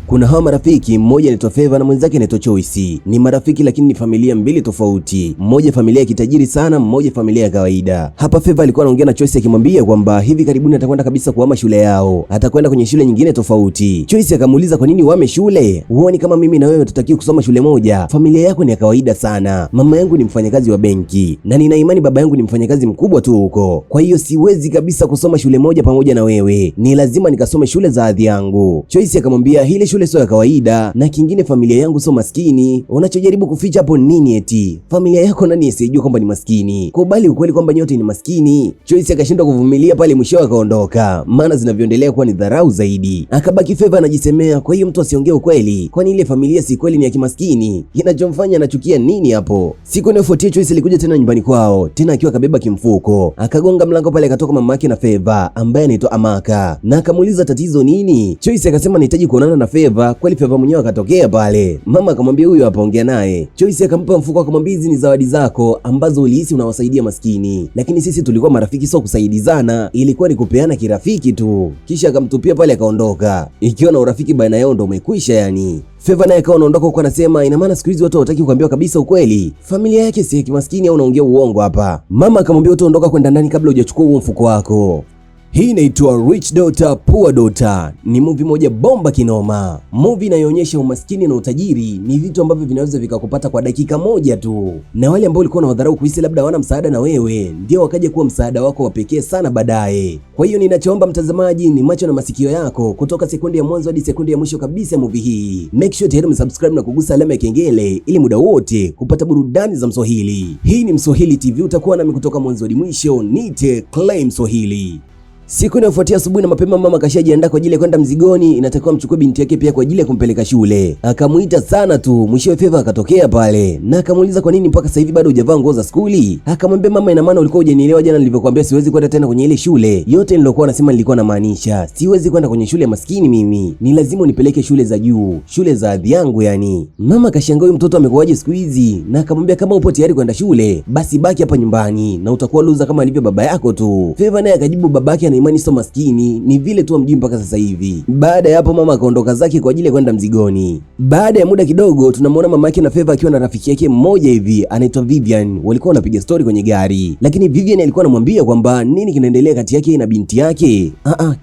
Kuna hawa marafiki, mmoja anaitwa Favor na mwenzake anaitwa Choice. Ni marafiki lakini ni familia mbili tofauti. Mmoja familia ya kitajiri sana, mmoja familia ya kawaida. Hapa Favor alikuwa anaongea na Choice akimwambia kwamba hivi karibuni atakwenda kabisa kuhama shule yao. Atakwenda kwenye shule nyingine tofauti. Choice akamuuliza kwa nini uhame shule? Huoni kama mimi na wewe tutakiwa kusoma shule moja? Familia yako ni ya kawaida sana. Mama yangu ni mfanyakazi wa benki na nina imani baba yangu ni mfanyakazi mkubwa tu huko. Kwa hiyo siwezi kabisa kusoma shule moja pamoja na wewe. Ni lazima nikasome shule za hadhi yangu. Choice akamwambia hile shule sio ya kawaida na kingine familia yangu sio maskini. Unachojaribu kuficha hapo nini eti? Familia yako nani asiyejua kwamba ni maskini? Kubali ukweli kwamba nyote ni maskini. Choice akashindwa kuvumilia pale, mwisho akaondoka. Maana zinavyoendelea kuwa ni dharau zaidi. Akabaki Favor anajisemea, kwa hiyo mtu asiongee ukweli. Kwani ile familia si kweli ni ya kimaskini? Kinachomfanya anachukia nini hapo? Siku inayofuatia Choice alikuja tena nyumbani kwao, tena akiwa kabeba kimfuko. Akagonga mlango pale, akatoka mama yake na Favor ambaye anaitwa Amaka. Na akamuuliza tatizo nini? Choice akasema anahitaji kuonana na Favor. Kweli Favor mwenyewe akatokea pale. Mama akamwambia huyu hapa, ongea naye. Choice akampa mfuko, akamwambia hizi ni zawadi zako ambazo ulihisi unawasaidia maskini, lakini sisi tulikuwa marafiki, sio kusaidizana, ilikuwa ni kupeana kirafiki tu. Kisha akamtupia pale akaondoka, ikiwa na urafiki baina yao ndio umekwisha yani. Favor naye akawa anaondoka huko, anasema ina maana siku hizi watu hawataki kuambiwa kabisa ukweli. Familia yake si kimaskini au unaongea uongo hapa? Mama akamwambia utaondoka kwenda ndani kabla hujachukua huo mfuko wako. Hii inaitwa Rich Daughter Poor Daughter. Ni movie moja bomba kinoma. Movie inayoonyesha umaskini na utajiri ni vitu ambavyo vinaweza vikakupata kwa dakika moja tu, na wale ambao walikuwa na wadharau kuhisi labda hawana msaada na wewe, ndio wakaja kuwa msaada wako wa pekee sana baadaye. Kwa hiyo ninachoomba mtazamaji ni macho na masikio yako kutoka sekunde ya mwanzo hadi sekunde ya mwisho kabisa ya movie hii. Make sure tayari umesubscribe na kugusa alama ya kengele ili muda wote kupata burudani za Mswahili. Hii ni Mswahili TV, utakuwa nami kutoka mwanzo hadi mwisho. Nite Claim Mswahili. Siku inayofuatia asubuhi na mapema, mama kashajiandaa kwa ajili ya kwenda mzigoni. Inatakiwa mchukue binti yake pia kwa ajili ya kumpeleka shule. Akamuita sana tu, mwishowe Favor akatokea pale na akamuuliza kwa nini mpaka sasa hivi bado hujavaa nguo za skuli. Akamwambia mama, ina maana ulikuwa hujanielewa jana nilivyokuambia siwezi kwenda tena kwenye ile shule. Yote nilokuwa nasema nilikuwa namaanisha siwezi kwenda kwenye shule ya maskini mimi. Ni lazima unipeleke shule za juu, shule za hadhi yangu yani. Mama kashangaa huyu mtoto amekuwaje siku hizi, na akamwambia kama upo tayari kwenda shule basi baki hapa nyumbani na utakuwa loser kama alivyo baba yako tu. Favor naye akajibu babake imani sio maskini, ni vile tu amjui mpaka sasa hivi. Baada ya hapo mama akaondoka zake kwa ajili ya kwenda mzigoni. Baada ya muda kidogo tunamwona mama yake na Favor akiwa na rafiki yake mmoja hivi anaitwa Vivian. Walikuwa wanapiga story kwenye gari, lakini Vivian alikuwa anamwambia kwamba nini kinaendelea kati yake na binti yake.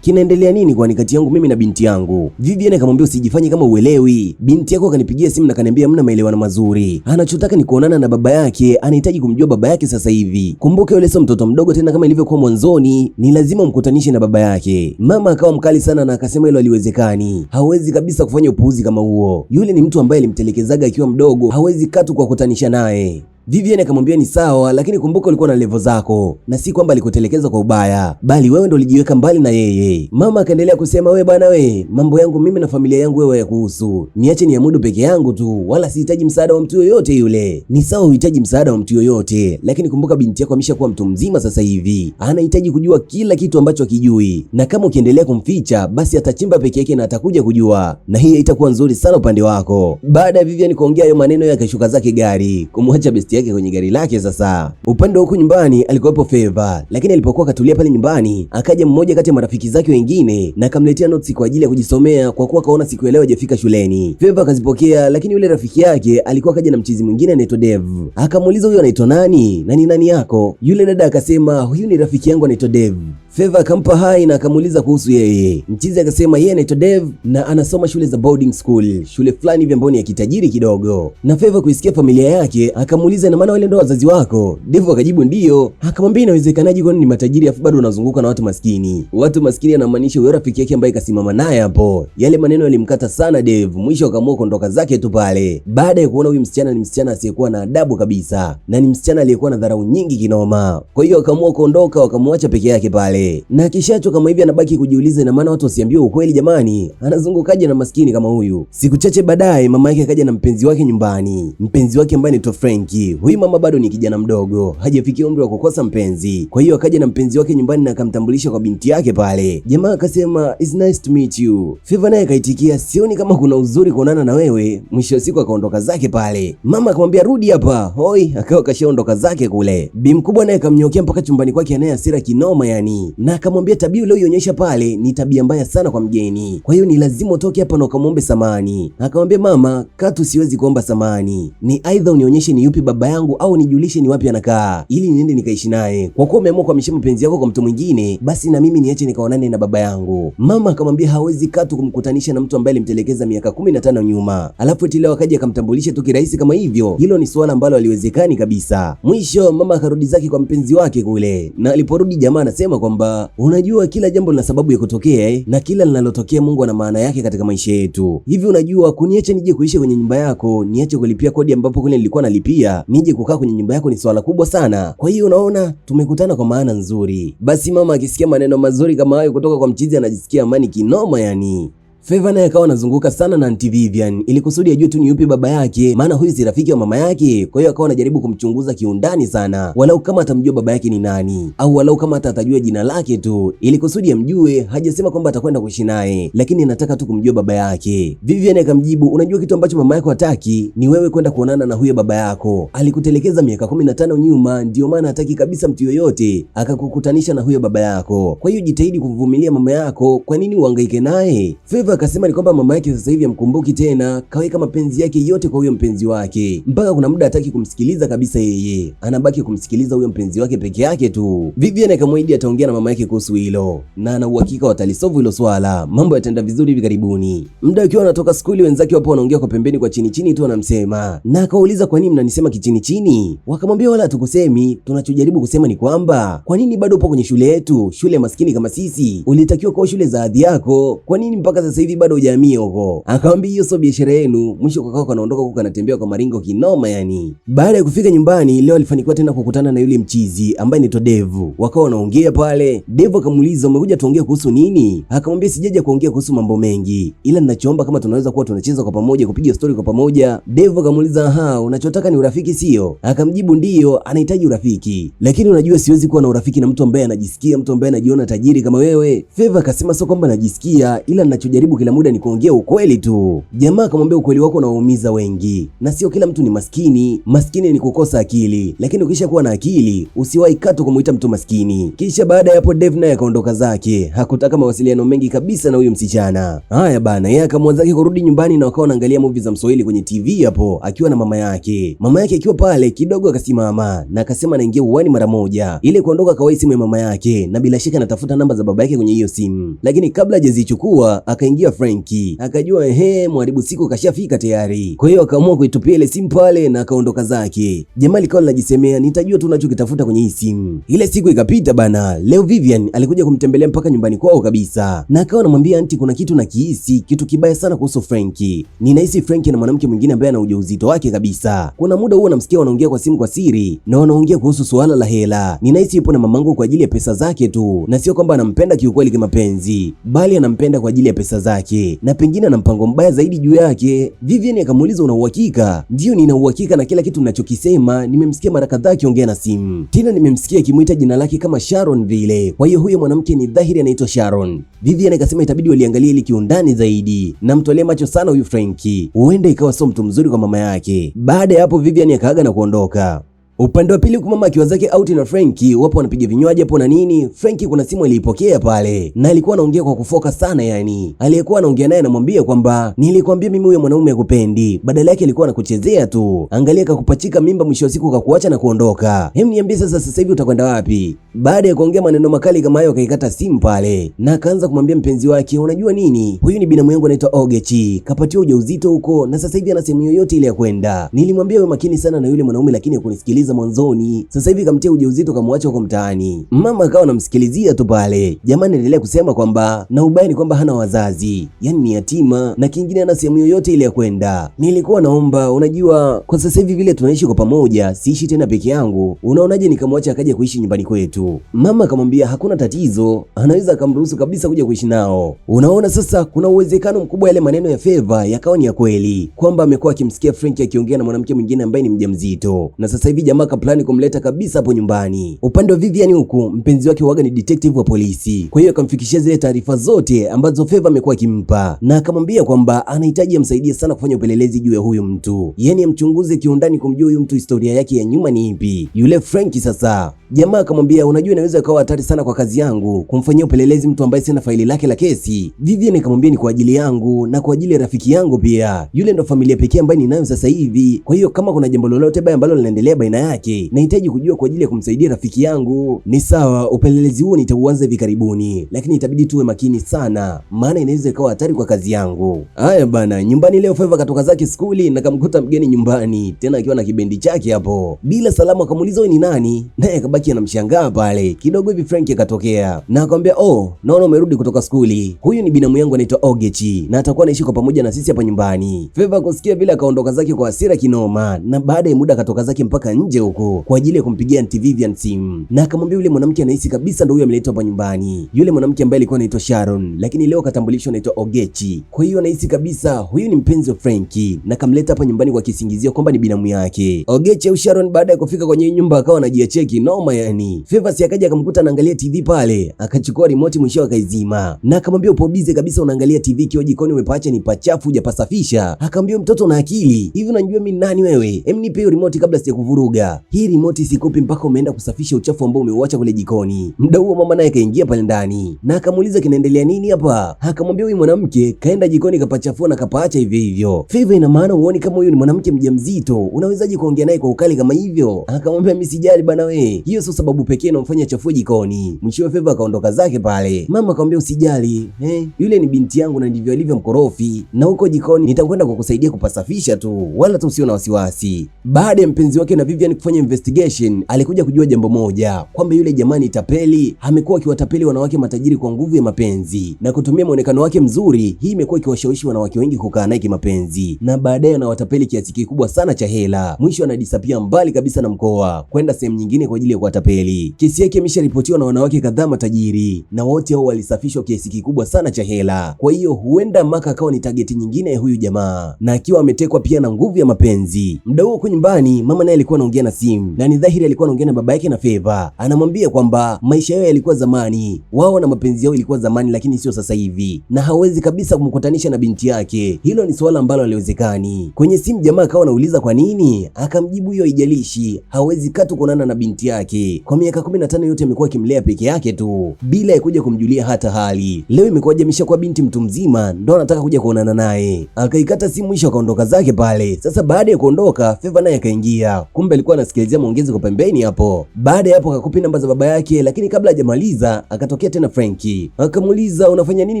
Kinaendelea nini kwani kati yangu mimi na binti yangu? Vivian akamwambia usijifanye kama uelewi. Binti yako kanipigia simu na kaniambia hamna maelewano mazuri. Anachotaka ni kuonana na baba yake, anahitaji kumjua baba yake sasa hivi. Kumbuka yule sio mtoto mdogo tena kama ilivyokuwa mwanzoni, ni lazima umkutanishe na baba yake. Mama akawa mkali sana na akasema hilo haliwezekani. Hawezi kabisa kufanya upuuzi kama huo. Yule ni mtu ambaye alimtelekezaga akiwa mdogo, hawezi katu kwa kutanisha naye. Vivian akamwambia ni sawa, lakini kumbuka ulikuwa na level zako na si kwamba alikutelekeza kwa ubaya, bali wewe ndo ulijiweka mbali na yeye. Mama akaendelea kusema wewe bwana we, mambo yangu mimi na familia yangu wewe yakuhusu. Niache niamudu peke yangu tu, wala sihitaji msaada wa mtu yoyote yule. Ni sawa uhitaji msaada wa mtu yoyote, lakini kumbuka binti yako ameshakuwa mtu mzima sasa hivi. Anahitaji kujua kila kitu ambacho hakijui, na kama ukiendelea kumficha basi atachimba peke yake na atakuja kujua, na hii haitakuwa nzuri sana upande wako. Baada ya Vivian kuongea hayo maneno yake, akashuka zake gari kumwacha besti yake kwenye gari lake. Sasa upande huko nyumbani alikuwepo Favor, lakini alipokuwa katulia pale nyumbani akaja mmoja kati ya marafiki zake wengine na akamletea notes kwa ajili ya kujisomea kwa kuwa kaona siku ya leo hajafika shuleni. Favor akazipokea, lakini yule rafiki yake alikuwa kaja na mchizi mwingine anaitwa Dev. Akamuuliza huyo anaitwa nani na ni nani yako? Yule dada akasema huyu ni rafiki yangu anaitwa Dev. Favor akampa hai na akamuuliza kuhusu yeye. Mchizi akasema yeye anaitwa Dev na anasoma shule za boarding school, shule fulani hivi ambayo ni ya kitajiri kidogo. Na Favor kuisikia familia yake akamuuliza na maana wale ndio wazazi wako? Dev akajibu ndio. Akamwambia inawezekanaje kwani ni matajiri afu bado unazunguka na watu maskini? Watu maskini anamaanisha huyo rafiki yake ambaye kasimama naye hapo. Yale maneno yalimkata sana Dev, mwisho akaamua kuondoka zake tu pale. Baada ya kuona huyu msichana ni msichana asiyekuwa na adabu kabisa na ni msichana aliyekuwa na dharau nyingi kinoma. Kwa hiyo akaamua kuondoka, wakamwacha peke yake pale. Na kishacho kama hivi anabaki kujiuliza na maana watu wasiambiwe ukweli jamani, anazungukaje na maskini kama huyu? Siku chache baadaye mama yake akaja na mpenzi wake nyumbani. Mpenzi wake ambaye anaitwa Frankie. hivi, huyu mama bado ni kijana mdogo, hajafikia umri wa kukosa mpenzi. Kwa hiyo akaja na mpenzi wake nyumbani na akamtambulisha kwa binti yake pale. Jamaa akasema it's nice to meet you. Favor naye akaitikia sioni kama kuna uzuri kuonana na wewe. Mwisho wa siku akaondoka zake pale. Mama akamwambia rudi hapa. Hoi, akawa kashaondoka zake kule. Bi mkubwa naye akamnyokea mpaka chumbani kwake, anaye hasira kinoma yani. Na akamwambia tabia uliyoionyesha pale ni tabia mbaya sana kwa mgeni. Kwa hiyo ni lazima utoke hapa na ukamwombe samahani. Akamwambia mama, katu siwezi kuomba samahani. Ni aidha unionyeshe ni yupi baba yangu au nijulishe ni wapi anakaa ili niende nikaishi naye. Kwa kuwa umeamua kuhamisha mapenzi yako kwa mtu mwingine, basi na mimi niache nikaonane na baba yangu. Mama akamwambia hawezi katu kumkutanisha na mtu ambaye alimtelekeza miaka 15 nyuma. Alafu eti leo akaja akamtambulisha tu kirahisi kama hivyo. Hilo ni swala ambalo haliwezekani kabisa. Mwisho mama akarudi zake kwa mpenzi wake kule. Na aliporudi jamaa anasema kwamba unajua kila jambo lina sababu ya kutokea na kila linalotokea Mungu ana maana yake katika maisha yetu. Hivi unajua kuniacha nije kuishi kwenye nyumba yako, niache kulipia kodi ambapo kule nilikuwa nalipia, nije kukaa kwenye nyumba yako ni swala kubwa sana. Kwa hiyo unaona tumekutana kwa maana nzuri. Basi mama akisikia maneno mazuri kama hayo kutoka kwa mchizi anajisikia amani kinoma yani. Favor naye akawa anazunguka sana na Auntie Vivian ili kusudi ajue tu ni yupi baba yake, maana huyu si rafiki wa mama yake. Kwa hiyo akawa anajaribu kumchunguza kiundani sana, walau kama atamjua baba yake ni nani, au walau kama atajua jina lake tu ili kusudi amjue. Hajasema kwamba atakwenda kuishi naye, lakini anataka tu kumjua baba yake. Vivian akamjibu, unajua kitu ambacho mama yako hataki ni wewe kwenda kuonana na huyo baba yako. Alikutelekeza miaka 15 nyuma, ndio maana hataki kabisa mtu yoyote akakukutanisha na huyo baba yako. Kwa hiyo jitahidi kuvumilia mama yako, kwa nini uhangaike naye? Akasema ni kwamba mama yake sasa hivi amkumbuki tena, kaweka mapenzi yake yote kwa huyo mpenzi wake, mpaka kuna muda hataki kumsikiliza kabisa yeye, anabaki kumsikiliza huyo mpenzi wake peke yake tu. Vivian akamwahidi ataongea na mama yake kuhusu hilo na ana uhakika watalisolve hilo swala, mambo yataenda vizuri hivi karibuni. Muda ukiwa anatoka skuli, wenzake wapo wanaongea kwa pembeni kwa chini chini tu wanamsema, na akauliza kwa nini mnanisema kichini chini? Wakamwambia wala hatukusemi, tunachojaribu kusema ni kwamba kwa nini bado upo kwenye shule yetu, shule maskini kama sisi? Ulitakiwa kwa shule za hadhi yako, kwa nini mpaka sasa hivi bado hujamii huko? Akamwambia hiyo sio biashara yenu. Mwisho kakao kanaondoka huko, anatembea kwa maringo kinoma yani. Baada ya kufika nyumbani leo alifanikiwa tena kukutana na yule mchizi ambaye ni Devu. Wakawa wanaongea pale. Devu akamuuliza umekuja tuongee kuhusu nini? Akamwambia sijaja kuongea kuhusu mambo mengi, ila ninachoomba kama tunaweza kuwa tunacheza kwa pamoja, kupiga story kwa pamoja. Devu akamuuliza aha, unachotaka ni urafiki sio? Akamjibu ndio, anahitaji urafiki, lakini unajua siwezi kuwa na urafiki na mtu ambaye anajisikia, mtu ambaye anajiona tajiri kama wewe. Favor akasema sio kwamba najisikia, ila ninachojaribu kila muda ni kuongea ukweli tu. Jamaa akamwambia ukweli wako unaumiza wengi, na sio kila mtu ni maskini. Maskini ni kukosa akili, lakini ukisha kuwa na akili usiwahi katu kumuita mtu maskini. Kisha baada ya hapo Dev naye akaondoka zake, hakutaka mawasiliano mengi kabisa na huyo msichana. Haya bana, yeye akamwanza kurudi nyumbani na wakawa wanaangalia movie za Mswahili kwenye TV hapo akiwa na mama yake. Mama yake akiwa pale kidogo akasimama na akasema anaingia uwani mara moja. Ile kuondoka kawaida simu ya mama yake, na bila shaka anatafuta namba za baba yake kwenye hiyo simu, lakini kabla hajazichukua akaingia Frankie. Akajua mwaribu siku kashafika tayari. Kwa hiyo akaamua kuitupia ile simu pale na akaondoka zake. Jamaa alikuwa anajisemea nitajua tu unachokitafuta kwenye hii simu. Ile siku ikapita bana. Leo Vivian alikuja kumtembelea mpaka nyumbani kwao kabisa, na akawa anamwambia anti, kuna kitu na kihisi, kitu kibaya sana kuhusu Frankie. Ninahisi Frankie na mwanamke mwingine ambaye ana ujauzito wake kabisa. Kuna muda huo namsikia wanaongea kwa simu kwa siri na wanaongea kuhusu suala la hela. Ninahisi yupo na mamangu kwa ajili ya pesa zake tu, na sio kwamba anampenda kiukweli kimapenzi, bali anampenda kwa ajili ya pesa zake, na pengine na mpango mbaya zaidi juu yake. Vivian akamuuliza una uhakika? Ndio, nina uhakika na kila kitu ninachokisema. Nimemsikia mara kadhaa akiongea na simu, tena nimemsikia akimuita jina lake kama Sharon vile. Kwa hiyo huyo mwanamke ni dhahiri anaitwa Sharon. Vivian akasema itabidi waliangalia ili kiundani zaidi na mtolee macho sana huyu Frankie, huenda ikawa sio mtu mzuri kwa mama yake. Baada ya hapo Vivian akaaga na kuondoka. Upande wa pili huko mama akiwa zake out na Frankie, wapo wanapiga vinywaji hapo na nini. Frankie kuna simu aliipokea pale na alikuwa anaongea kwa kufoka sana yani. Aliyekuwa anaongea naye anamwambia kwamba nilikwambia mimi huyo mwanaume hakupendi, badala yake alikuwa anakuchezea tu. Angalia kakupachika mimba, mwisho wa siku kakuacha na kuondoka. Hem, niambie sasa hivi utakwenda wapi? Baada ya kuongea maneno makali kama hayo akaikata simu pale na akaanza kumwambia mpenzi wake, unajua nini? Huyu ni binamu yangu anaitwa Ogechi. Kapatiwa ujauzito huko na sasa hivi ana sehemu yoyote ile ya kwenda. Nilimwambia wewe makini sana na yule mwanaume lakini hakunisikiliza za mwanzoni, sasa hivi kamtia ujauzito kamwacha huko mtaani. Mama akawa anamsikilizia tu pale. Jamaa anaendelea kusema kwamba na ubaya ni kwamba hana wazazi, yani ni yatima, na kingine hana sehemu yoyote ile ya kwenda. Nilikuwa naomba, unajua kwa sasa hivi vile tunaishi kwa pamoja, siishi tena peke yangu, unaonaje nikamwacha akaja kuishi nyumbani kwetu? Mama akamwambia hakuna tatizo, anaweza akamruhusu kabisa kuja kuishi nao. Unaona sasa, kuna uwezekano mkubwa yale maneno ya Favor yakawa ni ya kweli, kwamba amekuwa akimsikia Frank akiongea na mwanamke mwingine ambaye ni mjamzito, na sasa hivi jamaa kaplani kumleta kabisa hapo nyumbani. Upande wa Vivian huku, mpenzi wake waga ni detective wa polisi, kwa hiyo akamfikishia zile taarifa zote ambazo Favor amekuwa akimpa, na akamwambia kwamba anahitaji amsaidie sana kufanya upelelezi juu ya huyu mtu, yani amchunguze kiundani kumjua huyu mtu historia yake ya nyuma ni ipi. Yule Frank sasa, jamaa akamwambia unajua inaweza ikawa hatari sana kwa kazi yangu kumfanyia upelelezi mtu ambaye sina faili lake la kesi. Vivian akamwambia ni kwa ajili yangu na kwa ajili ya rafiki yangu pia, yule ndo familia pekee ambayo ninayo sasa hivi, kwa hiyo kama kuna jambo lolote baya ambalo linaendelea baina yake nahitaji kujua kwa ajili ya kumsaidia rafiki yangu. Ni sawa, upelelezi huo nitauanza hivi karibuni, lakini itabidi tuwe makini sana, maana inaweza ikawa hatari kwa kazi yangu. Haya bana, nyumbani leo Favor katoka zake skuli na kamkuta mgeni nyumbani, tena akiwa na kibendi chake hapo. Bila salamu akamuuliza wewe ni nani, naye akabaki anamshangaa pale. Kidogo hivi Frank akatokea na akamwambia oh, naona umerudi kutoka skuli, huyu ni binamu yangu anaitwa Ogechi na atakuwa anaishi kwa pamoja na sisi hapa nyumbani. Favor kusikia vile akaondoka zake kwa hasira kinoma, na baada ya muda akatoka zake mpaka nje huko kwa ajili ya kumpigia Auntie Vivian simu, na akamwambia yule mwanamke anahisi kabisa ndio huyo ameletwa hapa nyumbani, yule mwanamke ambaye alikuwa anaitwa Sharon lakini leo katambulishwa anaitwa Ogechi. Kwa hiyo anahisi kabisa huyu ni mpenzi wa Frankie na kamleta hapa nyumbani kwa kisingizio kwamba ni binamu yake. Ogechi au Sharon baada ya kufika kwenye nyumba akawa anajiacheki noma yani. Favor si akaja akamkuta anaangalia TV pale, akachukua remote mwisho akaizima, na akamwambia upo busy kabisa unaangalia TV kiwa jikoni umepaacha ni pachafu hujapasafisha. Akamwambia mtoto na akili hivi, unajua mimi nani wewe? Hem, nipe hiyo remote kabla sijakuvuruga. Hii remote sikupi mpaka umeenda kusafisha uchafu ambao umeuacha kule jikoni. Muda huo mama naye kaingia pale ndani na akamuuliza kinaendelea nini hapa. Akamwambia huyu mwanamke kaenda jikoni kapachafua na kapaacha hivyo hivyo. Favor, ina maana uone kama huyu ni mwanamke mjamzito, unawezaje kuongea naye kwa ukali kama hivyo? Akamwambia mimi sijali bana we, hiyo sio sababu pekee inamfanya chafue jikoni. Mwishowe Favor akaondoka zake pale. Mama akamwambia usijali, yule ni binti yangu na ndivyo alivyo mkorofi, na huko jikoni nitakwenda kukusaidia kupasafisha tu, wala tu usio na wasiwasi. Baada ya mpenzi wake na Vivian kufanya investigation, alikuja kujua jambo moja, kwamba yule jamani tapeli amekuwa akiwatapeli wanawake matajiri kwa nguvu ya mapenzi na kutumia muonekano wake mzuri. Hii imekuwa ikiwashawishi wanawake wengi kukaa naye kimapenzi, na baadaye anawatapeli kiasi kikubwa sana cha hela. Mwisho anadisapia mbali kabisa na mkoa kwenda sehemu nyingine kwa ajili ya kuwatapeli. Kesi yake imesharipotiwa na wanawake kadhaa matajiri, na wote hao walisafishwa kiasi kikubwa sana cha hela. Kwa hiyo huenda Maka akawa ni target nyingine ya huyu jamaa, na akiwa ametekwa pia na nguvu ya mapenzi. Muda huo nyumbani mama naye alikuwa anaongea na simu, na ni dhahiri alikuwa anaongea na baba yake na Favor. Anamwambia kwamba maisha yao yalikuwa zamani, wao na mapenzi yao ilikuwa zamani, lakini sio sasa hivi, na hawezi kabisa kumkutanisha na binti yake. Hilo ni swala ambalo haliwezekani. Kwenye simu jamaa akawa anauliza kwa nini, akamjibu hiyo haijalishi, hawezi katu kuonana na binti yake. Kwa miaka 15 yote amekuwa akimlea peke yake tu bila ya kuja kumjulia hata hali. Leo imekuwa jamisha kwa binti mtu mzima ndo anataka kuja kuonana naye. Akaikata simu mwisho akaondoka zake pale. Sasa baada ya kuondoka Favor naye akaingia, kumbe alikuwa anasikilizia maongezi kwa pembeni hapo. Baada ya hapo akakopi namba za baba yake, lakini kabla hajamaliza akatokea tena Frankie. Akamuuliza unafanya nini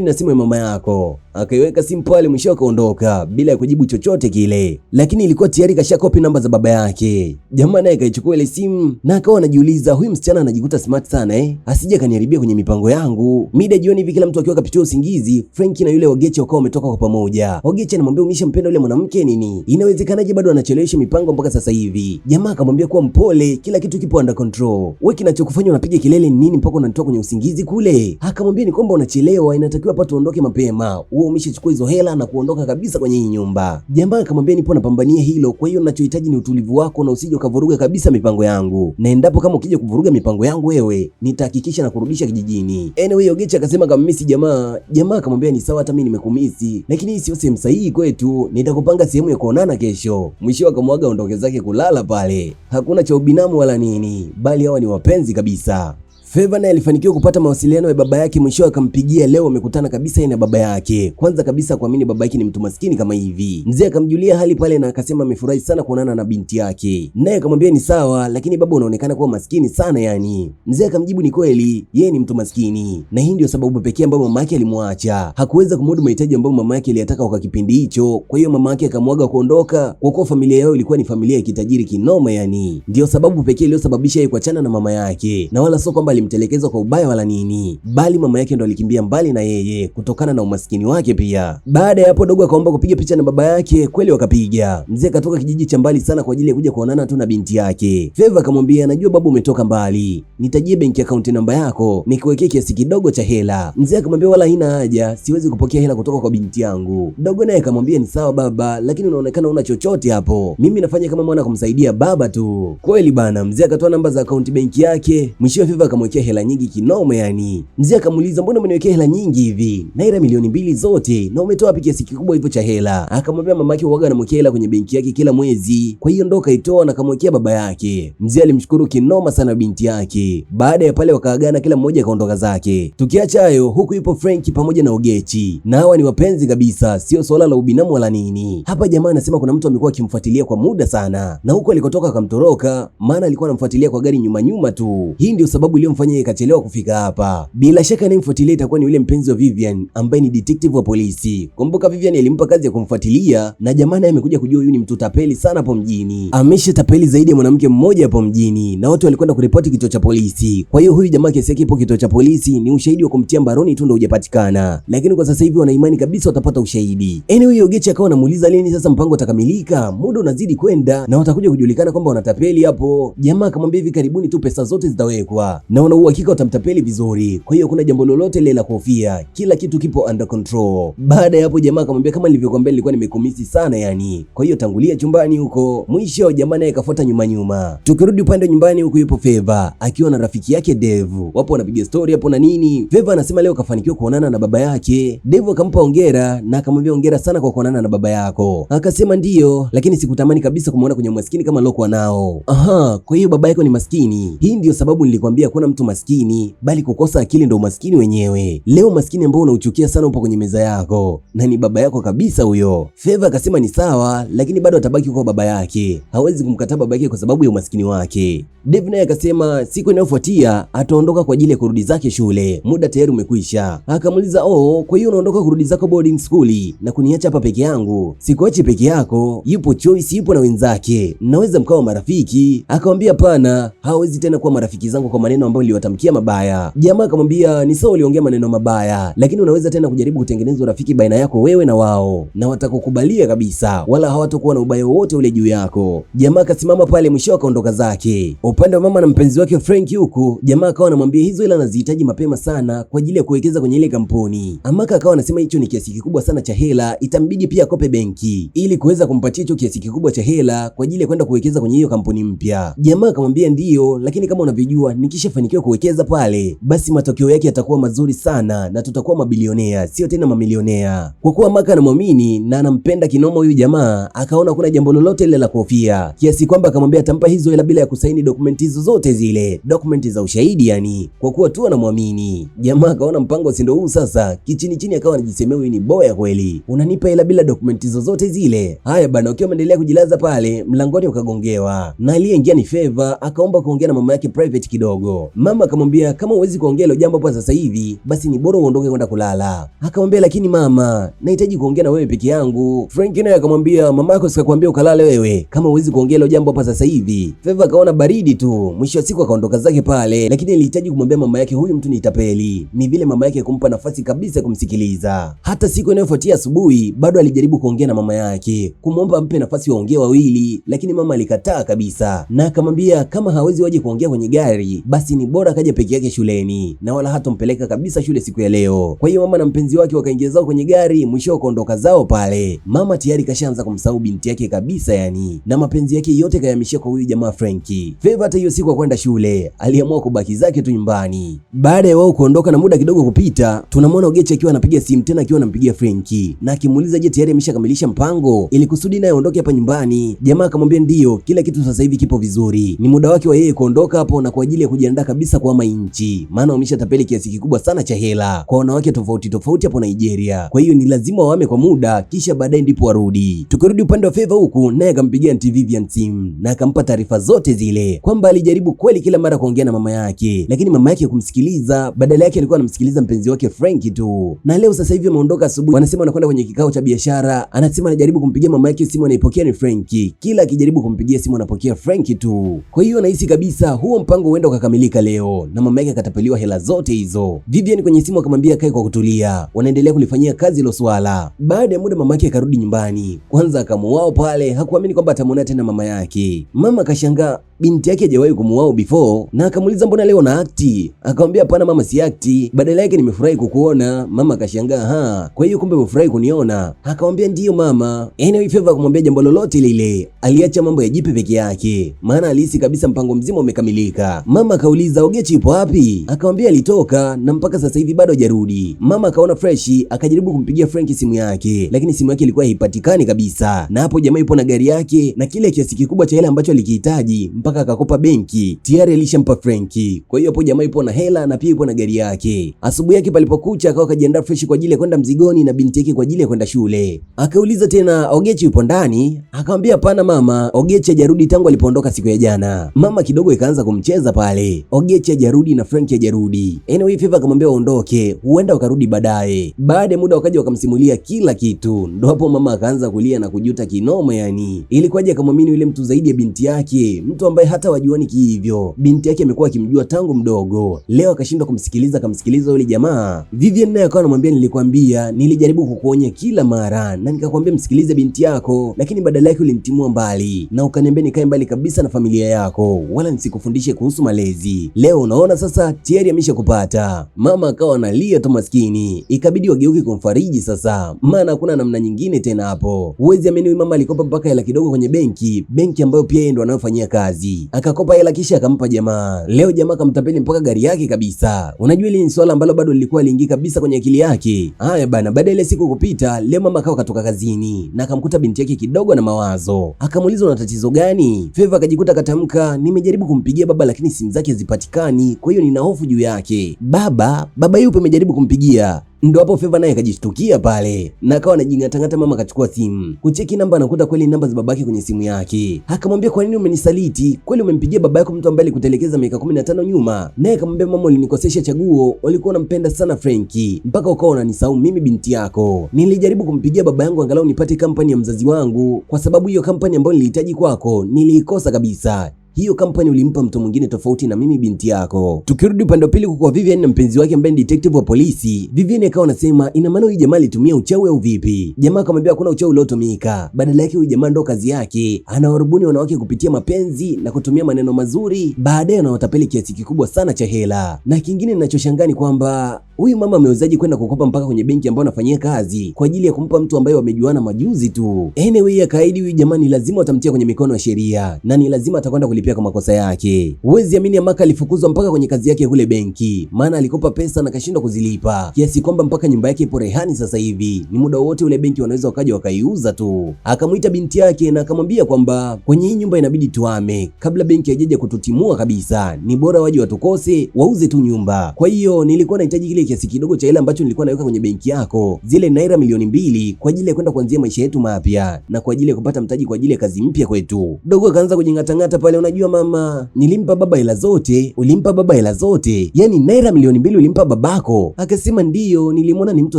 na simu ya mama yako? Akaiweka simu pale, mwisho akaondoka bila ya kujibu chochote kile, lakini ilikuwa tayari kashakopi namba za baba yake. Jamaa naye akaichukua ile simu na akawa anajiuliza huyu msichana anajikuta smart sana asije kaniharibia kwenye mipango yangu. Mida jioni hivi kila mtu akiwa kapitia usingizi, Frankie na yule Ogechi wakawa wametoka kwa pamoja. Ogechi anamwambia umeshampenda yule mwanamke nini? Inawezekanaje bado anachelewesha mipango mpaka sasa hivi? Jamaa akamwambia kuwa mpole, kila kitu kipo under control. Wewe kinachokufanya unapiga kelele ni nini mpaka unanitoa kwenye usingizi kule? Akamwambia ni kwamba unachelewa, inatakiwa hapa tuondoke mapema. Wewe umeshachukua hizo hela na kuondoka kabisa kwenye hii nyumba. Jamaa akamwambia nipo napambania hilo, kwa hiyo ninachohitaji ni utulivu wako na usije ukavuruga kabisa mipango yangu. Na endapo kama ukija kuvuruga mipango yangu wewe, nitahakikisha na kurudisha kijijini. Anyway, Ogechi akasema kamisi jamaa. Jamaa akamwambia ni sawa, hata mimi nimekumisi, lakini hii sio sehemu sahihi kwetu, nitakupanga sehemu ya kuonana kesho. Mwisho akamwaga ondoke zake kulala pale. Hakuna cha ubinamu wala nini, bali hawa ni wapenzi kabisa. Favor naye alifanikiwa kupata mawasiliano ya baba yake, mwisho akampigia leo wamekutana kabisa yeye na baba yake. Kwanza kabisa kuamini baba yake ni mtu maskini kama hivi. Mzee akamjulia hali pale na akasema amefurahi sana kuonana na binti yake. Naye akamwambia ni sawa, lakini baba unaonekana kuwa maskini sana yani. Mzee akamjibu ni kweli, yeye ni mtu maskini. Na hii ndio sababu pekee ambayo mama yake alimwacha. Hakuweza kumudu mahitaji ambayo mama yake aliyataka kwa kipindi hicho. Kwa hiyo mama yake akamwaga kuondoka kwa kuwa familia yao ilikuwa ni familia ya kitajiri kinoma yani. Ndio sababu pekee iliyosababisha yeye kuachana na mama yake. Na wala sio kwamba alimtelekeza kwa ubaya wala nini, bali mama yake ndo alikimbia mbali na yeye kutokana na umaskini wake pia. Baada ya hapo dogo akaomba kupiga picha na baba yake, kweli wakapiga. Mzee akatoka kijiji cha mbali sana kwa ajili ya kuja kuonana tu na binti yake. Favor akamwambia najua baba umetoka mbali, nitajie benki account namba yako nikuwekee kiasi kidogo cha hela. Mzee akamwambia wala haina haja, siwezi kupokea hela kutoka kwa binti yangu. Dogo naye akamwambia ni sawa baba, lakini unaonekana una chochote hapo, mimi nafanya kama mwana kumsaidia baba tu. Kweli bana, mzee akatoa namba za account benki yake, mwisho Favor akamwekea hela nyingi kinoma yani. Mzee akamuuliza mbona umeniwekea hela nyingi hivi? Naira milioni 2 zote, na umetoa wapi kiasi kikubwa hivyo cha hela? Akamwambia mamake huaga anamwekea hela kwenye benki yake kila mwezi, kwa hiyo ndo kaitoa na akamwekea baba yake. Mzee alimshukuru kinoma sana binti yake. Baada ya pale wakaagana, kila mmoja akaondoka zake. Tukiacha hayo, huku yupo Frank pamoja na Ogechi, na hawa ni wapenzi kabisa, sio swala la ubinamu wala nini. Hapa jamaa anasema kuna mtu amekuwa akimfuatilia kwa muda sana, na huko alikotoka akamtoroka, maana alikuwa anamfuatilia kwa gari nyuma tu. Hii ndio sababu iliyomfanya yeye kachelewa kufika hapa. Bila shaka anayemfuatilia itakuwa ni yule mpenzi wa Vivian ambaye ni detective wa polisi. Kumbuka Vivian alimpa kazi ya kumfuatilia, na jamaa naye amekuja kujua huyu ni mtu tapeli sana hapo mjini. Amesha tapeli zaidi ya mwanamke mmoja hapo mjini, na wote walikwenda kuripoti kituo cha polisi. Kwa hiyo huyu jamaa kesi yake ipo kituo cha polisi, ni ushahidi wa kumtia mbaroni tu ndio hujapatikana, lakini kwa sasa hivi wana imani kabisa watapata ushahidi. Anyway, Ogechi akawa anamuuliza lini sasa mpango utakamilika, muda unazidi kwenda na watakuja kujulikana kwamba wanatapeli hapo. Jamaa akamwambia hivi karibuni tu pesa zote zitawekwa na wana uhakika watamtapeli vizuri, kwa hiyo kuna jambo lolote lile la kuhofia, kila kitu kipo under control. Baada ya hapo jamaa akamwambia kama nilivyokuambia nilikuwa nimekumisi sana yani, kwa hiyo tangulia chumbani huko. Mwisho jamaa naye akafuata nyuma. Tukirudi upande nyumbani, huko yupo Favor akiwa na rafiki yake Dave, wapo wanapiga story hapo na nini. Favor anasema leo kafanikiwa kuonana na baba yake. Dave akampa hongera na akamwambia hongera sana kwa kuonana na baba yako. Akasema ndio, lakini sikutamani kabisa kumuona kwenye umaskini kama lokuwa nao. Aha, kwa hiyo baba yako ni maskini. Hii ndio sababu nilikwambia kuna mtu maskini, bali kukosa akili ndio umaskini wenyewe. Leo maskini ambao unauchukia sana upo kwenye meza yako, na ni baba yako kabisa huyo. Favor akasema ni sawa, lakini bado atabaki kwa baba yake, hawezi kumkataa baba yake kwa sababu ya umaskini wake. Dave naye akasema siku inayofuatia ataondoka kwa ajili ya kurudi zake shule, muda tayari umekwisha. Akamuuliza kwa hiyo unaondoka kurudi zako boarding school na kuniacha hapa peke yangu? Sikuachi peke yako, yupo Choice, yupo na wenzake, naweza mkawa marafiki. Akamwambia hapana, hawezi tena kuwa marafiki zangu kwa maneno ambayo niliwatamkia mabaya. Jamaa akamwambia ni sawa uliongea maneno mabaya, lakini unaweza tena kujaribu kutengeneza urafiki baina yako wewe na wao, na watakukubalia kabisa, wala hawatakuwa na ubaya wote ule juu yako. Jamaa akasimama pale, mwisho akaondoka zake. Upande wa mama na mpenzi wake Frank huku, jamaa akawa anamwambia hizo hela anazihitaji mapema sana kwa ajili ya kuwekeza kwenye ile kampuni. Amaka akawa anasema hicho ni kiasi kikubwa sana cha hela, itambidi pia akope benki ili kuweza kumpatia hicho kiasi kikubwa cha hela kwa ajili ya kwenda kuwekeza kwenye hiyo kampuni mpya. Jamaa akamwambia ndio, lakini kama unavyojua nikishafanikiwa kuwekeza pale, basi matokeo yake yatakuwa mazuri sana na tutakuwa mabilionea, sio tena mamilionea. Kwa kuwa Amaka anamwamini na anampenda kinoma huyu jamaa, akaona kuna jambo lolote lile la kuhofia, kiasi kwamba akamwambia atampa hizo hela bila ya kusaini dokumenti hizo zote zile, dokumenti za ushahidi yani, kwa kuwa tu anamwamini. Jamaa akaona mpango si ndio huu sasa, kichini akawa anajisemea huyu ni boya kweli, unanipa hela bila dokumenti zozote zile. Haya bana, ukiwa umeendelea kujilaza pale, mlangoni ukagongewa na aliyeingia ni Favor. Akaomba kuongea na mama yake private kidogo. Mama akamwambia kama huwezi kuongea hilo jambo hapa sasa hivi, basi ni bora uondoke kwenda kulala. Akamwambia lakini mama, nahitaji kuongea na wewe peke yangu. Frank naye akamwambia mama yako sikakwambia ukalale wewe, kama huwezi kuongea hilo jambo hapa sasa hivi. Favor akaona baridi tu, mwisho wa siku akaondoka zake pale, lakini alihitaji kumwambia mama yake huyu mtu ni tapeli. Ni vile mama yake kumpa nafasi kabisa kumsikiliza. Hata siku inayofuatia asubuhi bado alijaribu kuongea na mama yake, kumwomba ampe nafasi waongee wawili, lakini mama alikataa kabisa, na akamwambia kama hawezi waje kuongea kwenye gari, basi ni bora kaja peke yake shuleni na wala hatompeleka kabisa shule siku ya leo. Kwa hiyo mama na mpenzi wake wakaingia zao kwenye gari, mwisho wakaondoka zao pale. Mama tayari kashaanza kumsahau binti yake kabisa yani, na mapenzi yake yote kayahamishia kwa huyu jamaa Frankie. Favor hata hiyo siku kwenda shule aliamua kubaki zake tu nyumbani. Baada ya wao kuondoka na muda kidogo kupita, tunamwona Ogechi akiwa anapiga simu tena akiwa anampigia Frankie na akimuuliza je, tayari ameshakamilisha mpango ili kusudi naye aondoke hapa nyumbani. Jamaa akamwambia ndio, kila kitu sasa hivi kipo vizuri, ni muda wake wa yeye kuondoka hapo na kwa ajili ya kujiandaa kabisa kabisa kuhama nchi, maana wameshatapeli kiasi kikubwa sana cha hela kwa wanawake tofauti tofauti hapo Nigeria. Kwa hiyo ni lazima wahame kwa muda, kisha baadaye ndipo warudi. Tukirudi upande wa Favour huku, naye akampigia Aunty Vivian simu na akampa taarifa zote zile kwamba alijaribu kweli kila mara kuongea na mama yake, lakini mama yake kumsikiliza, badala yake alikuwa anamsikiliza mpenzi wake Frank tu. Na leo sasa hivi ameondoka asubuhi, wanasema wanakwenda kwenye kikao cha biashara. Anasema anajaribu kumpigia mama yake simu, anaipokea ni Frank. Kila akijaribu kumpigia simu anapokea Frank tu. Kwa hiyo anahisi kabisa huo mpango huenda ukakamilika leo na mama yake akatapeliwa hela zote hizo. Vivian kwenye simu akamwambia kae kwa kutulia, wanaendelea kulifanyia kazi hilo swala. Baada ya muda mama yake akarudi nyumbani. Kwanza akamuao pale, hakuamini kwamba atamuona tena mama yake. Mama akashangaa binti yake hajawahi kumuao before na akamuuliza mbona leo na akti? Akamwambia hapana mama, si akti, badala yake nimefurahi kukuona. Mama akashangaa, kwa hiyo kumbe umefurahi kuniona? Akamwambia ndiyo mama. Anyway, Favour kumwambia jambo lolote lile, aliacha mambo ya Jipe peke yake, maana alihisi kabisa mpango mzima umekamilika. Mama akauliza Ogechi ipo wapi? Akamwambia alitoka na mpaka sasa hivi bado hajarudi. Mama akaona fresh, akajaribu kumpigia Frank simu yake, lakini simu yake ilikuwa haipatikani kabisa. Na hapo jamaa ipo na gari yake na kile kiasi kikubwa cha hela ambacho alikihitaji mpaka akakopa benki tayari alishampa Franki. Kwa hiyo hapo jamaa ipo na hela na pia ipo na gari yake. Asubuhi yake palipokucha akawa kajiandaa fresh kwa ajili ya kwenda mzigoni na binti yake kwa ajili ya kwenda shule. Akauliza tena Ogechi yupo ndani? Akamwambia hapana mama, Ogechi hajarudi tangu alipoondoka siku ya jana. Mama kidogo ikaanza kumcheza pale, Ogechi hajarudi na Franki hajarudi. Anyway, Favour akamwambia waondoke, huenda wakarudi baadaye. Baada ya muda wakaja wakamsimulia kila kitu. Ndo hapo mama akaanza kulia na kujuta kinoma, yani ilikuwaje akamwamini yule mtu zaidi ya binti yake, mtu ambaye hata wajuani kihivyo. Binti yake amekuwa akimjua tangu mdogo, leo akashindwa kumsikiliza, akamsikiliza yule jamaa. Vivian naye akawa anamwambia nilikwambia, nilijaribu kukuonya kila mara na nikakwambia msikilize binti yako, lakini badala yake ulinitimua mbali na ukaniambia nikae mbali kabisa na familia yako, wala nisikufundishe kuhusu malezi. Leo unaona sasa tayari ameshakupata. Mama akawa analia tu maskini, ikabidi wageuke kumfariji sasa, maana hakuna namna nyingine tena hapo. Huwezi amini, mama alikopa mpaka hela kidogo kwenye benki ambayo pia yeye ndo anayofanyia kazi. Akakopa hela kisha akampa jamaa. Leo jamaa kamtapeli mpaka gari yake kabisa. Unajua ile ni swala ambalo bado lilikuwa liingia kabisa kwenye akili yake. Haya bana, baada ile siku kupita, leo mama akawa katoka kazini na akamkuta binti yake kidogo na mawazo. Akamuuliza una tatizo gani? Favour akajikuta katamka nimejaribu kumpigia baba lakini simu zake hazipatikani, kwa hiyo nina hofu juu yake. Baba yupo umejaribu kumpigia? Ndo hapo Favour naye akajishtukia pale na akawa anajingatangata. Mama akachukua simu kucheki namba, anakuta kweli namba za babake kwenye simu yake. Akamwambia kwa nini umenisaliti? Kweli umempigia baba yako mtu ambaye alikutelekeza miaka 15 nyuma? Naye akamwambia mama, ulinikosesha chaguo, walikuwa wanampenda sana Franki mpaka ukawa unanisahau mimi binti yako. Nilijaribu kumpigia baba yangu angalau nipate kampani ya mzazi wangu, kwa sababu hiyo kampani ambayo nilihitaji kwako niliikosa kabisa. Hiyo kampani ulimpa mtu mwingine tofauti na mimi binti yako. Tukirudi upande wa pili kwa Vivian na mpenzi wake ambaye ni detective wa polisi, Vivian akawa anasema ina maana huyu jamaa alitumia uchawi au vipi? Jamaa akamwambia hakuna uchawi uliotumika, badala yake huyu jamaa ndo kazi yake anawarubuni wanawake kupitia mapenzi na kutumia maneno mazuri, baadaye anawatapeli kiasi kikubwa sana cha hela. Na kingine ninachoshangaa ni kwamba huyu mama amewezaje kwenda kukopa mpaka kwenye benki ambayo anafanyia kazi kwa ajili ya kumpa mtu ambaye wamejuana majuzi tu. Anyway, akaahidi huyu jamaa ni lazima watamtia kwenye mikono ya sheria na ni lazima atakwenda kulipia kwa makosa yake. Huwezi amini, Amaka alifukuzwa mpaka kwenye kazi yake kule benki, maana alikopa pesa na kashindwa kuzilipa, kiasi kwamba mpaka nyumba yake ipo rehani sasa hivi. Ni muda wote ule benki wanaweza wakaja wakaiuza tu. Akamuita binti yake na akamwambia kwamba kwenye hii nyumba inabidi tuame kabla benki haijaja kututimua kabisa, ni bora waje watukose wauze tu nyumba. Kwa hiyo nilikuwa nahitaji kile kiasi kidogo cha hela ambacho nilikuwa naweka kwenye benki yako, zile naira milioni 2 kwa ajili ya kwenda kuanzia maisha yetu mapya na kwa ajili ya kupata mtaji kwa ajili ya kazi mpya kwetu. Dogo akaanza kujingatangata pale, unajua mama, nilimpa baba hela zote. Ulimpa baba hela zote? Yani naira milioni 2 ulimpa babako? Akasema ndiyo, nilimwona ni mtu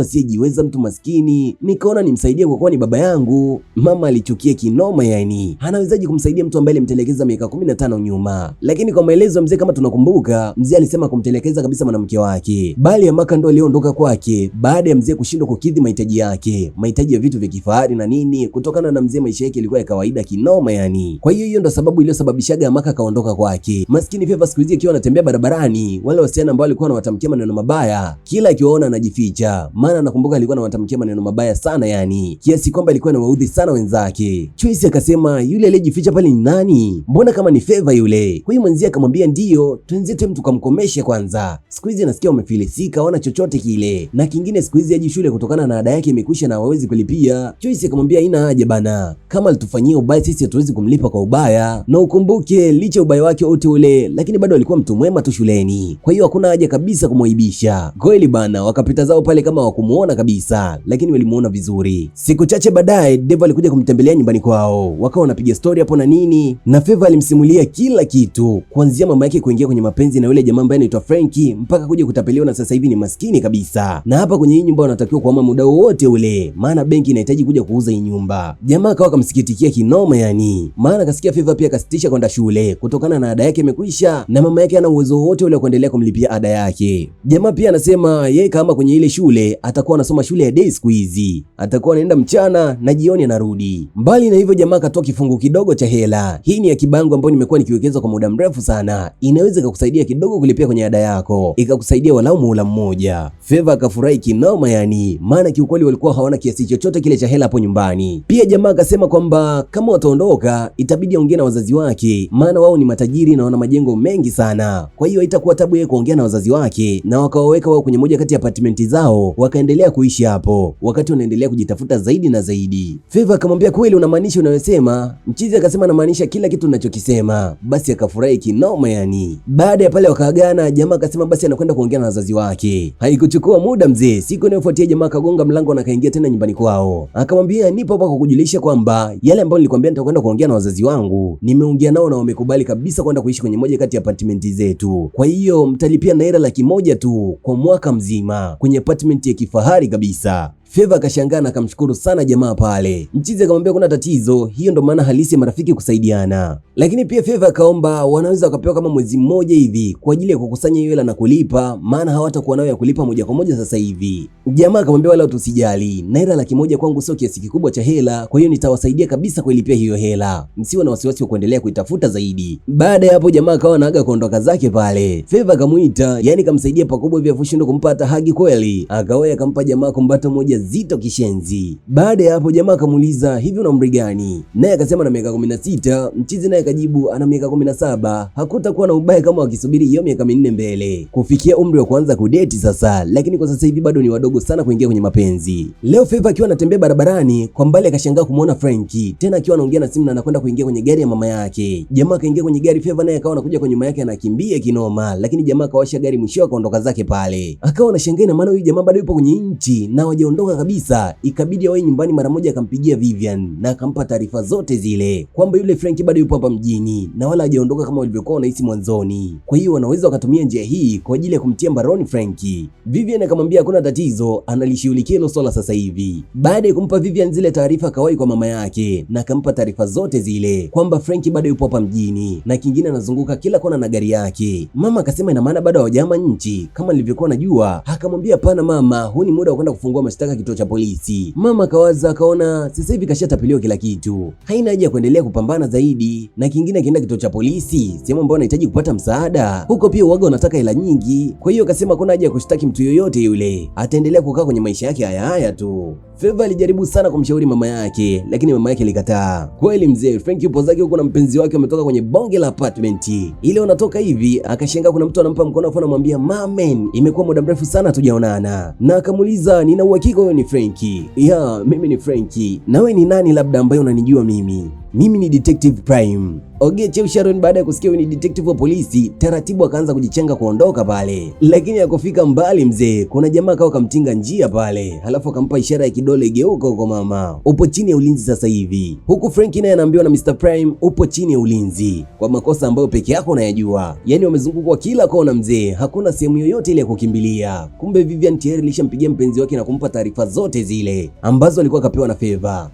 asiyejiweza, mtu maskini, nikaona nimsaidie kwa kuwa ni baba yangu. Mama alichukia kinoma, yani anawezaje kumsaidia mtu ambaye alimtelekeza miaka 15 nyuma? Lakini kwa maelezo mzee, kama tunakumbuka, mzee alisema kumtelekeza kabisa mwanamke wake, bali Amaka ndo aliondoka kwake baada ya mzee kushindwa kukidhi mahitaji yake, mahitaji ya vitu vya kifahari na nini, kutokana na mzee maisha yake ilikuwa ya kawaida kinoma yani. Kwa hiyo ndo sababu iliyosababishaga Amaka kaondoka kwake. Maskini Favour siku hizi akiwa anatembea barabarani, wale wasichana ambao walikuwa wanawatamkia maneno mabaya, kila akiwaona anajificha, maana nakumbuka alikuwa anawatamkia maneno mabaya sana yani, kiasi kwamba alikuwa anawaudhi sana wenzake. Choice akasema yule aliyejificha pale ni nani? Mbona kama ni Favour yule? Kwa hiyo mwenzie akamwambia ndio, tuenzetu mtu kamkomeshe kwanza. Siku hizi nasikia umefilisika, wana chochote kile. Na kingine siku hizi haji shule kutokana na ada yake imekwisha na hawezi kulipia. Choice akamwambia haina haja bana, kama alitufanyia ubaya sisi hatuwezi kumlipa kwa ubaya. Na ukumbuke yake licha ubaya wake wote ule, lakini bado alikuwa mtu mwema tu shuleni, kwa hiyo hakuna haja kabisa kumwaibisha. Kweli bana, wakapita zao pale kama wakumuona kabisa, lakini walimuona vizuri. Siku chache baadaye Dave alikuja kumtembelea nyumbani kwao, wakawa wanapiga story hapo na nini, na Favor alimsimulia kila kitu, kuanzia mama yake kuingia kwenye mapenzi na yule jamaa ambaye anaitwa Frankie mpaka kuja kutapeliwa na sasa hivi ni maskini kabisa, na hapa kwenye hii nyumba wanatakiwa kuhama muda wote ule, maana benki inahitaji kuja kuuza hii nyumba. Jamaa akawa kamsikitikia kinoma yani, maana kasikia Favor pia kasitisha kwenda shule kutokana na ada yake imekwisha na mama yake ana uwezo wote ule wa kuendelea kumlipia ada yake. Jamaa pia anasema yeye kama kwenye ile shule atakuwa anasoma shule ya day siku hizi, atakuwa anaenda mchana na jioni anarudi. Mbali na hivyo, jamaa akatoa kifungu kidogo cha hela. Hii ni ya kibango ambayo nimekuwa nikiwekeza kwa muda mrefu sana, inaweza kukusaidia kidogo kulipia kwenye ada yako, ikakusaidia walau muhula mmoja. Favor akafurahi kinoma yani, maana kiukweli walikuwa hawana kiasi chochote kile cha hela hapo nyumbani. Pia jamaa akasema kwamba kama wataondoka itabidi aongee na wazazi wake, maana wao ni matajiri na wana majengo mengi sana, kwa hiyo haitakuwa tabu yeye kuongea na wazazi wake na wakawaweka wao kwenye moja kati ya apartment zao, wakaendelea kuishi hapo wakati wanaendelea kujitafuta zaidi na zaidi. Favor akamwambia kweli unamaanisha unayosema? Mchizi akasema namaanisha kila kitu ninachokisema. Basi akafurahi kinoma yani. Baada ya pale wakaagana, jamaa akasema basi anakwenda kuongea na wazazi wake. Haikuchukua muda mzee, siku inayofuatia jamaa akagonga mlango na akaingia tena nyumbani kwao. Akamwambia nipo hapa kukujulisha kwamba yale ambayo nilikwambia nitakwenda kuongea na wazazi wangu, nimeongea nao na wamekubali kabisa kwenda kuishi kwenye moja kati ya apartment zetu. Kwa hiyo mtalipia naira 100,000 tu kwa mwaka mzima kwenye apartment ya kifahari kabisa. Favor akashangaa na akamshukuru sana jamaa pale. Mchizi akamwambia kuna tatizo, hiyo ndo maana halisi ya marafiki kusaidiana. Lakini pia Favor akaomba wanaweza wakapewa kama mwezi mmoja hivi kwa ajili ya kukusanya hiyo hela na kulipa, maana hawatakuwa nayo ya kulipa moja kwa moja sasa hivi. Jamaa akamwambia wala tusijali, naira 100,000 kwangu sio kiasi kikubwa cha hela, kwa hiyo nitawasaidia kabisa kuilipia hiyo hela, msiwe na wasiwasi wa kuendelea kuitafuta zaidi. Baada ya hapo jamaa akawa anaaga kuondoka zake pale. Favor akamuita, yani kamsaidia pakubwa hivi afushindo kumpa hata hagi kweli, akawahi akampa jamaa kumbato moja zito kishenzi. Baada ya hapo jamaa akamuuliza hivi una umri gani? Naye akasema na miaka 16. Mchizi naye akajibu ana miaka 17. Hakutakuwa na ubaya kama wakisubiri hiyo miaka 4 mbele kufikia umri wa kuanza kudeti sasa, lakini kwa sasa hivi bado ni wadogo sana kuingia kwenye mapenzi. Leo Favor akiwa anatembea barabarani, kwa mbali akashangaa kumuona Frankie tena akiwa anaongea na simu na anakwenda kuingia kwenye gari ya mama yake. Jamaa akaingia kwenye gari, Favor naye akawa anakuja kwa nyuma yake anakimbia kinoma, lakini jamaa akawasha gari mwisho akaondoka zake pale. Akawa anashangaa na maana huyu jamaa bado yupo kwenye nchi na hawajaondoka kabisa. Ikabidi awe nyumbani mara moja, akampigia Vivian na akampa taarifa zote zile kwamba yule Frankie bado yupo hapa mjini na wala hajaondoka kama walivyokuwa wanahisi mwanzoni, kwa hiyo wanaweza wakatumia njia hii kwa ajili ya kumtia mbaroni Frankie. Vivian akamwambia hakuna tatizo, analishughulikia hilo swala sasa hivi. Baada ya kumpa Vivian zile taarifa, akawahi kwa mama yake na akampa taarifa zote zile kwamba Frankie bado yupo hapa mjini na kingine anazunguka kila kona na gari yake. Mama akasema ina maana bado hawajahama nchi kama nilivyokuwa najua. Akamwambia hapana mama, huu ni muda wa kwenda kufungua mashtaka kituo cha polisi. Mama akawaza akaona sasa hivi kashatapeliwa kila kitu, haina haja ya kuendelea kupambana zaidi, na kingine akienda kituo cha polisi, sehemu ambayo anahitaji kupata msaada, huko pia uoga unataka hela nyingi. Kwa hiyo akasema kuna haja ya kushtaki mtu yoyote yule, ataendelea kukaa kwenye maisha yake haya tu. Favor alijaribu sana kumshauri mama yake, lakini mama yake alikataa. Kweli mzee Frankie yupo zake huko na mpenzi wake wametoka kwenye bonge la apartment. Ile wanatoka hivi akashangaa kuna mtu anampa mkono afu anamwambia mamen, imekuwa muda mrefu sana tujaonana. Na akamuuliza nina uhakika wewe ni Frankie? Ya, mimi ni Frankie. Na wewe ni nani labda ambaye unanijua mimi? Mimi ni Detective Prime. Ogechi Sharon baada ya kusikia ni detective wa polisi, taratibu akaanza kujichanga kuondoka pale. Lakini akofika mbali mzee, kuna jamaa kao kamtinga njia pale, halafu akampa ishara ya kidole, geuka huko mama, upo chini ya ulinzi sasa hivi. Huku Frankie naye anaambiwa na Mr. Prime, upo chini ya ulinzi kwa makosa ambayo peke yako unayajua. Yaani wamezungukwa kila kona mzee, hakuna sehemu yoyote ile ya kukimbilia. Kumbe Vivian tayari alishampigia mpenzi wake na kumpa taarifa zote zile ambazo alikuwa kapewa na Favor.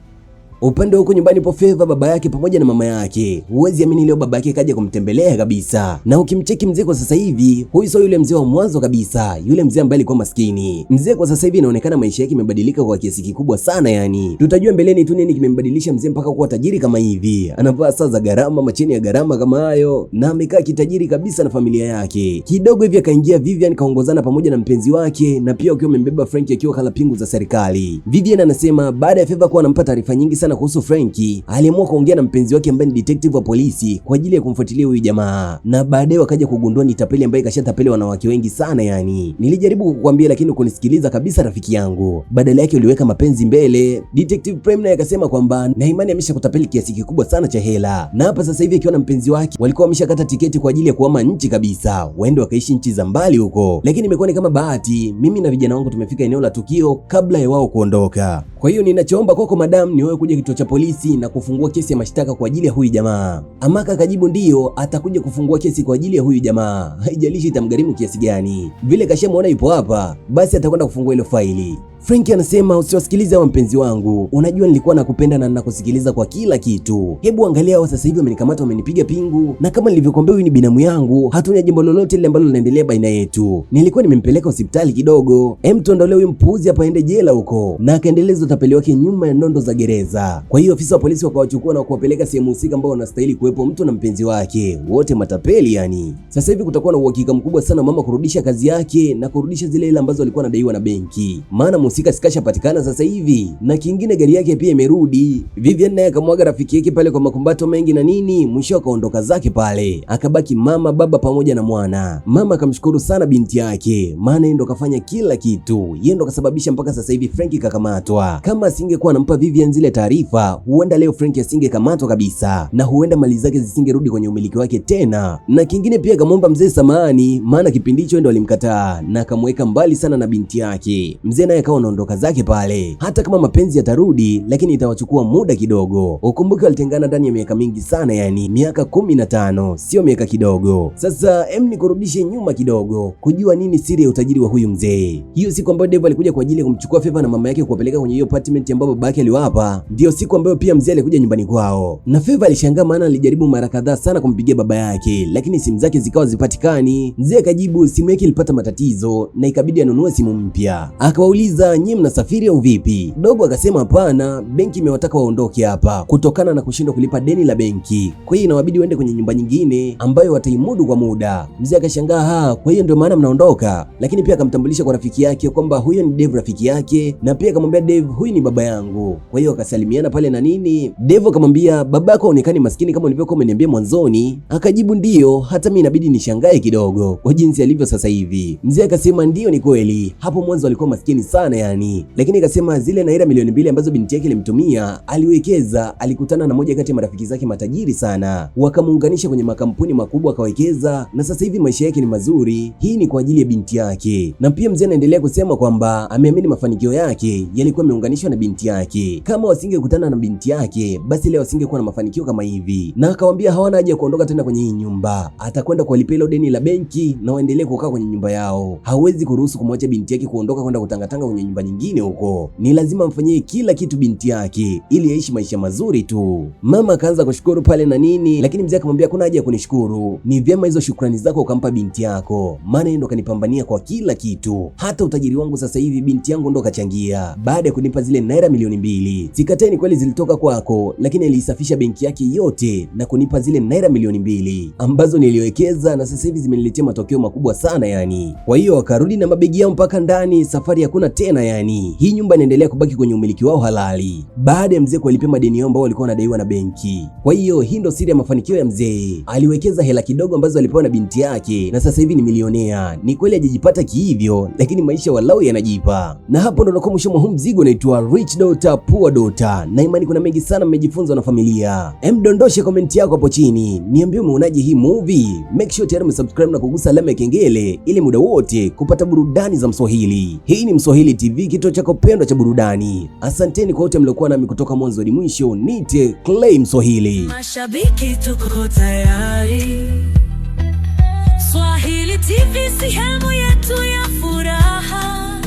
Upande huko nyumbani po Favor, baba yake pamoja na mama yake. Huwezi amini leo baba yake kaja kumtembelea kabisa. Na ukimcheki mzee kwa sasa hivi, huyu sio yule mzee wa mwanzo kabisa, yule mzee ambaye alikuwa maskini. Mzee kwa sasa hivi inaonekana maisha yake yamebadilika kwa kiasi kikubwa sana yani. Tutajua mbeleni tu nini kimembadilisha mzee mpaka kuwa tajiri kama hivi. Anavaa saa za gharama, macheni ya gharama kama hayo, na amekaa kitajiri kabisa na familia yake. Kidogo hivi akaingia Vivian kaongozana pamoja na mpenzi wake, na pia akiwa amembeba Frankie akiwa kala pingu za serikali. Vivian anasema baada ya Favor kuwa anampa taarifa nyingi sana sana kuhusu Frankie, aliamua kuongea na mpenzi wake ambaye ni detective wa polisi kwa ajili ya kumfuatilia huyu jamaa, na baadaye wakaja kugundua ni tapeli ambaye kashatapeli wanawake wengi sana yani. Nilijaribu kukuambia lakini kunisikiliza kabisa rafiki yangu. Badala yake uliweka mapenzi mbele. Detective Prime naye akasema kwamba na Imani ameshakutapeli kiasi kikubwa sana cha hela. Na hapa sasa hivi akiwa na mpenzi wake walikuwa wameshakata tiketi kwa ajili ya kuhama nchi kabisa. Waende wakaishi nchi za mbali huko. Lakini imekuwa ni kama bahati, mimi na vijana wangu tumefika eneo la tukio kabla ya wao kuondoka. Kwa hiyo ninachoomba kwako madam ni wewe kuja kituo cha polisi na kufungua kesi ya mashtaka kwa ajili ya huyu jamaa. Amaka akajibu ndio, atakuja kufungua kesi kwa ajili ya huyu jamaa. Haijalishi itamgharimu kiasi gani. Vile kashamuona yupo hapa, basi atakwenda kufungua ile faili. Frankie anasema usiwasikilize hao mpenzi wangu. Unajua nilikuwa nakupenda na ninakusikiliza kwa kila kitu. Hebu angalia hao sasa hivi wamenikamata, wamenipiga pingu. Na kama nilivyokuambia huyu ni binamu yangu, hatuna jambo lolote lile ambalo linaendelea baina yetu. Nilikuwa nimempeleka hospitali kidogo. Tuondolee huyu mpuuzi hapa aende jela huko. Na akaendeleza utapeli wake nyuma ya nondo za gereza. Kwa hiyo ofisa wa polisi wakawachukua na kuwapeleka sehemu husika ambao wanastahili kuwepo mtu na mpenzi wake. Wote matapeli yani. Sasa hivi kutakuwa na uhakika mkubwa sana mama kurudisha kazi yake na kurudisha zile hela ambazo alikuwa anadaiwa na benki. Maana mhusika sikashapatikana sasa hivi. Na kingine gari yake pia imerudi. Vivian naye akamwaga rafiki yake pale kwa makumbato mengi na nini, mwisho akaondoka zake pale. Akabaki mama, baba pamoja na mwana. Mama akamshukuru sana binti yake, maana yeye ndo kafanya kila kitu. Yeye ndo kasababisha mpaka sasa hivi Frankie kakamatwa. Kama asingekuwa anampa Vivian zile taarifa, huenda leo Frankie asingekamatwa kabisa. Na huenda mali zake zisingerudi kwenye umiliki wake tena. Na kingine pia akamwomba mzee samahani, maana kipindi hicho ndo alimkataa na akamweka mbali sana na binti yake. Mzee naye akawa anaondoka zake pale. Hata kama mapenzi yatarudi, lakini itawachukua muda kidogo. Ukumbuke walitengana ndani ya miaka mingi sana yani, miaka 15, sio miaka kidogo. Sasa nikurudishe nyuma kidogo, kujua nini siri ya utajiri wa huyu mzee. Hiyo siku ambayo Dave alikuja kwa ajili ya kumchukua Favor na mama yake kuwapeleka kwenye hiyo apartment ambayo babake aliwapa, ndio siku ambayo pia mzee alikuja nyumbani kwao. Na Favor alishangaa maana alijaribu mara kadhaa sana kumpigia baba yake, lakini simu zake zikawa zipatikani. Mzee akajibu simu yake ilipata matatizo na ikabidi anunue simu mpya. Akawauliza nyinyi mnasafiri au vipi? Dogo akasema hapana, benki imewataka waondoke hapa kutokana na kushindwa kulipa deni la benki. Kwa hiyo inawabidi waende kwenye nyumba nyingine ambayo wataimudu kwa muda. Mzee akashangaa, kwa hiyo ndio maana mnaondoka? Lakini pia akamtambulisha kwa rafiki yake kwamba huyo ni Dave rafiki yake, na pia akamwambia Dave huyu ni baba yangu. Kwa hiyo akasalimiana pale na nini. Dave akamwambia baba yako haonekani maskini kama ulivyokuwa umeniambia mwanzoni. Akajibu ndio, hata mimi inabidi nishangae kidogo kwa jinsi alivyo sasa hivi. Mzee akasema ndio ni kweli, hapo mwanzo alikuwa maskini sana yani. Lakini akasema zile naira milioni 2 ambazo binti yake ilimtumia aliwekeza, alikutana na moja kati ya marafiki zake matajiri sana, wakamuunganisha kwenye makampuni makubwa akawekeza, na sasa hivi maisha yake ni mazuri. Hii ni kwa ajili ya binti yake. Na pia mzee anaendelea kusema kwamba ameamini mafanikio yake yalikuwa yameunganishwa na binti yake. Kama wasingekutana na binti yake, basi leo wasingekuwa na mafanikio kama hivi. Na akamwambia hawana haja ya kuondoka tena kwenye hii nyumba, atakwenda kuwalipia ile deni la benki na waendelee kukaa kwenye nyumba yao. Hawezi kuruhusu kumwacha binti yake kuondoka kwenda kutangatanga kwenye nyumba nyingine huko. Ni lazima amfanyie kila kitu binti yake ili aishi maisha mazuri tu. Mama akaanza kushukuru pale na nini, lakini mzee akamwambia kuna haja ya kunishukuru. Ni vyema hizo shukrani zako ukampa binti yako, maana yeye ndo kanipambania kwa kila kitu. Hata utajiri wangu sasa hivi binti yangu ndo kachangia baada ya kunipa zile naira milioni 2. Sikatai, ni kweli zilitoka kwako, lakini alisafisha benki yake yote na kunipa zile naira milioni 2 ambazo niliwekeza, na sasa hivi zimeniletea matokeo makubwa sana yani. Kwa hiyo akarudi na mabegi yao mpaka ndani, safari hakuna tena yani. Hii nyumba inaendelea kubaki kwenye umiliki wao halali baada ya mzee kuwalipia madeni yao ambao walikuwa wanadaiwa na benki. Kwa hiyo hii ndo siri ya mafanikio ya mzee. Aliwekeza hela kidogo ambazo alipewa na binti yake na sasa hivi ni milionea. Ni kweli hajijipata kihivyo, lakini maisha walau yanajipa. Na hapo ndo nakuwa mwisho wa huu mzigo unaitwa Rich Daughter Poor Daughter. Na imani kuna mengi sana mmejifunza na familia. Dondoshe comment yako hapo chini, niambie umeonaje hii movie. Make sure tayari umesubscribe na kugusa alama ya kengele ili muda wote kupata burudani za Mswahili. Hii ni Mswahili TV, kituo chako pendwa cha burudani. Asanteni kwa wote mliokuwa nami kutoka mwanzo hadi mwisho. Nite Clay Mswahili. Mashabiki tuko tayari. Swahili TV, sehemu yetu ya furaha.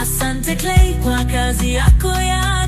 Asante Clay kwa kazi yako ya